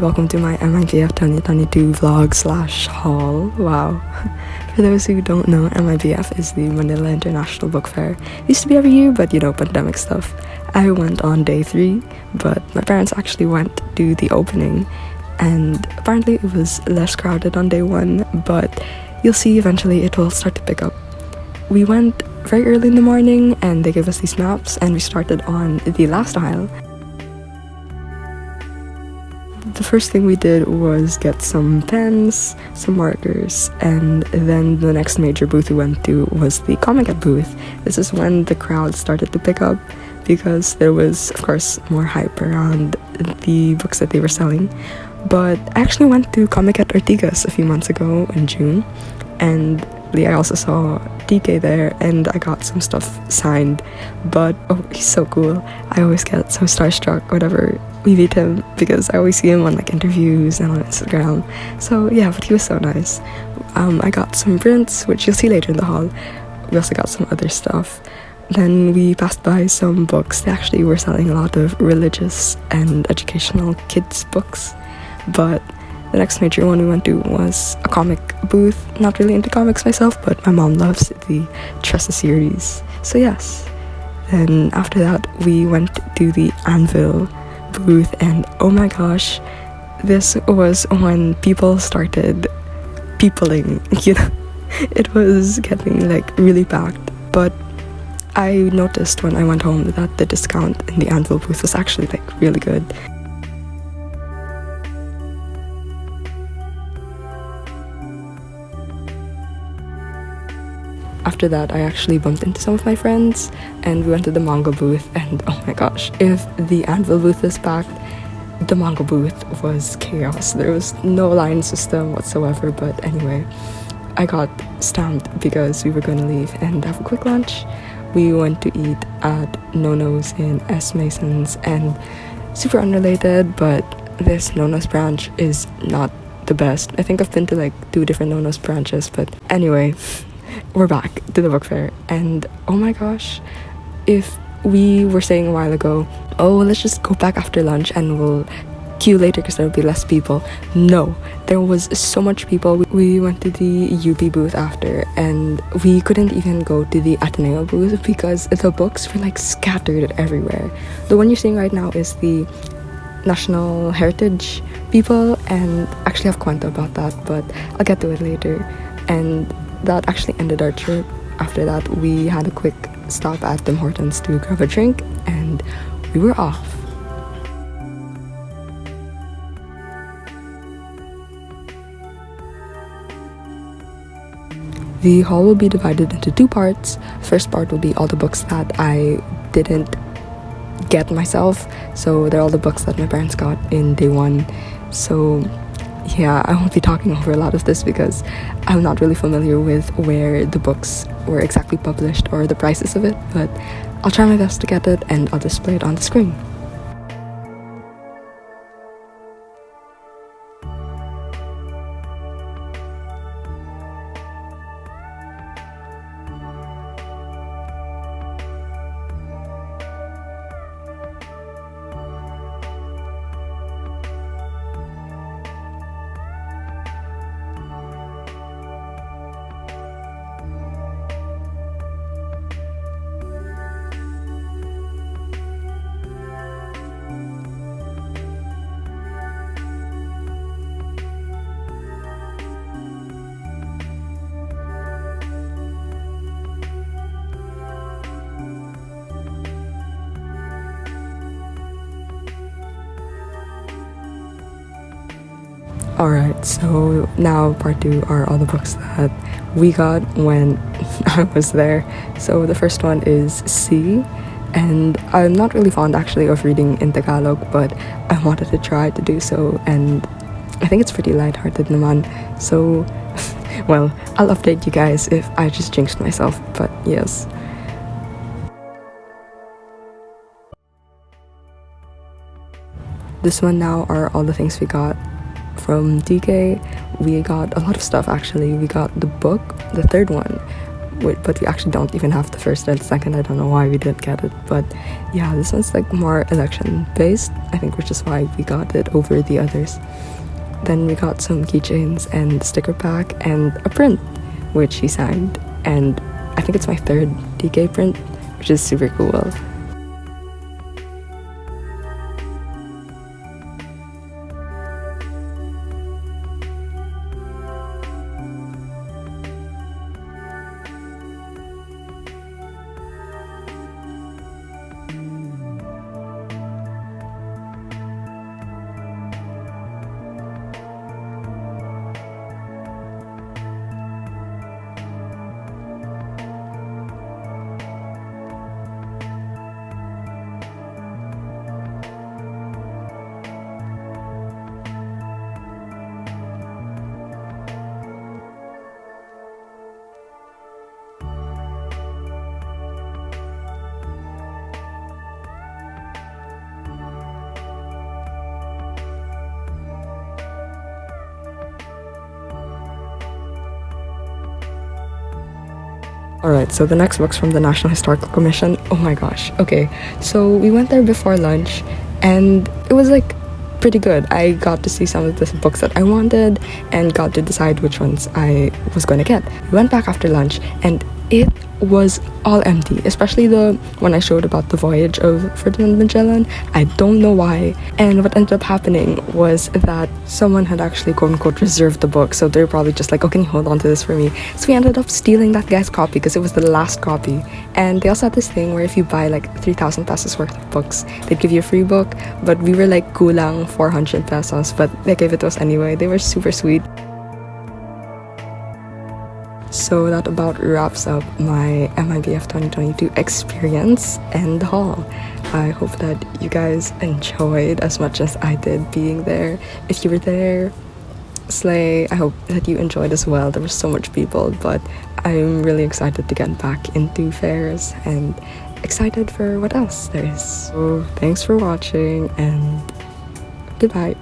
welcome to my MIBF 2022 vlog slash haul. Wow. For those who don't know, MIBF is the Manila International Book Fair. It used to be every year, but pandemic stuff. I went on day 3, but my parents actually went to the opening, and apparently it was less crowded on day 1, but you'll see eventually it will start to pick up. We went very early in the morning and they gave us these maps, and we started on the last aisle. The first thing we did was get some pens, some markers, and then the next major booth we went to was the comic booth. This is when the crowd started to pick up because there was, of course, more hype around the books that they were selling. But I actually went to Comic at Ortigas a few months ago in June, and I also saw TK there, and I got some stuff signed. But oh, he's so cool. I always get so starstruck whenever we meet him because I always see him on interviews and on Instagram. So yeah, but he was so nice. I got some prints, which you'll see later in the haul. We also got some other stuff. Then we passed by some books. They actually were selling a lot of religious and educational kids books. But the next major one we went to was a comic booth. Not really into comics myself, but my mom loves the Tressa series. So yes. Then after that, we went to the Anvil booth, and oh my gosh, this was when people started peopling, It was getting really packed. But I noticed when I went home that the discount in the Anvil booth was actually really good. After that, I actually bumped into some of my friends and we went to the manga booth, and oh my gosh, if the Anvil booth is packed, the manga booth was chaos. There was no line system whatsoever, but anyway, I got stamped because we were going to leave and have a quick lunch. We went to eat at Nono's in S. Masons, and super unrelated, but this Nono's branch is not the best. I think I've been to 2 different Nono's branches, but anyway, we're back to the book fair, and oh my gosh, if we were saying a while ago, oh, let's just go back after lunch and we'll queue later because there will be less people. No, there was so much people. We went to the yipee booth after, and we couldn't even go to the Ateneo booth because the books were scattered everywhere. The one you're seeing right now is the National Heritage people, and I actually have Kwento about that, but I'll get to it later. And that actually ended our trip. After that, we had a quick stop at Tim Hortons to grab a drink, and we were off. The haul will be divided into 2 parts. The first part will be all the books that I didn't get myself. So they're all the books that my parents got in day 1. So yeah, I won't be talking over a lot of this because I'm not really familiar with where the books were exactly published or the prices of it, but I'll try my best to get it and I'll display it on the screen. Alright, so now part 2 are all the books that we got when I was there. So the first one is C, and I'm not really fond actually of reading in Tagalog, but I wanted to try to do so, and I think it's pretty lighthearted naman. So, well, I'll update you guys if I just jinxed myself, but yes. This one now are all the things we got from TK. We got a lot of stuff actually. We got the book, the third one, but we actually don't even have the first and second. I don't know why we didn't get it, but yeah, this one's like more election based, I think, which is why we got it over the others. Then we got some keychains and sticker pack and a print, which he signed, and I think it's my third DK print, which is super cool. Alright, so the next book's from the National Historical Commission. Oh my gosh. Okay, so we went there before lunch and it was like pretty good. I got to see some of the books that I wanted and got to decide which ones I was going to get. We went back after lunch and it was all empty, especially the one I showed about the voyage of Ferdinand Magellan. I don't know why. And what ended up happening was that someone had actually quote unquote reserved the book, so they're probably just like, oh, can you hold on to this for me? So we ended up stealing that guy's copy because it was the last copy. And they also had this thing where if you buy like 3,000 pesos worth of books, they'd give you a free book, but we were like kulang 400 pesos, but they gave it to us anyway. They were super sweet. So that about wraps up my MIBF 2022 experience and haul. I hope that you guys enjoyed as much as I did being there. If you were there, slay. I hope that you enjoyed as well. There were so much people, but I'm really excited to get back into fairs and excited for what else there is. So thanks for watching and goodbye.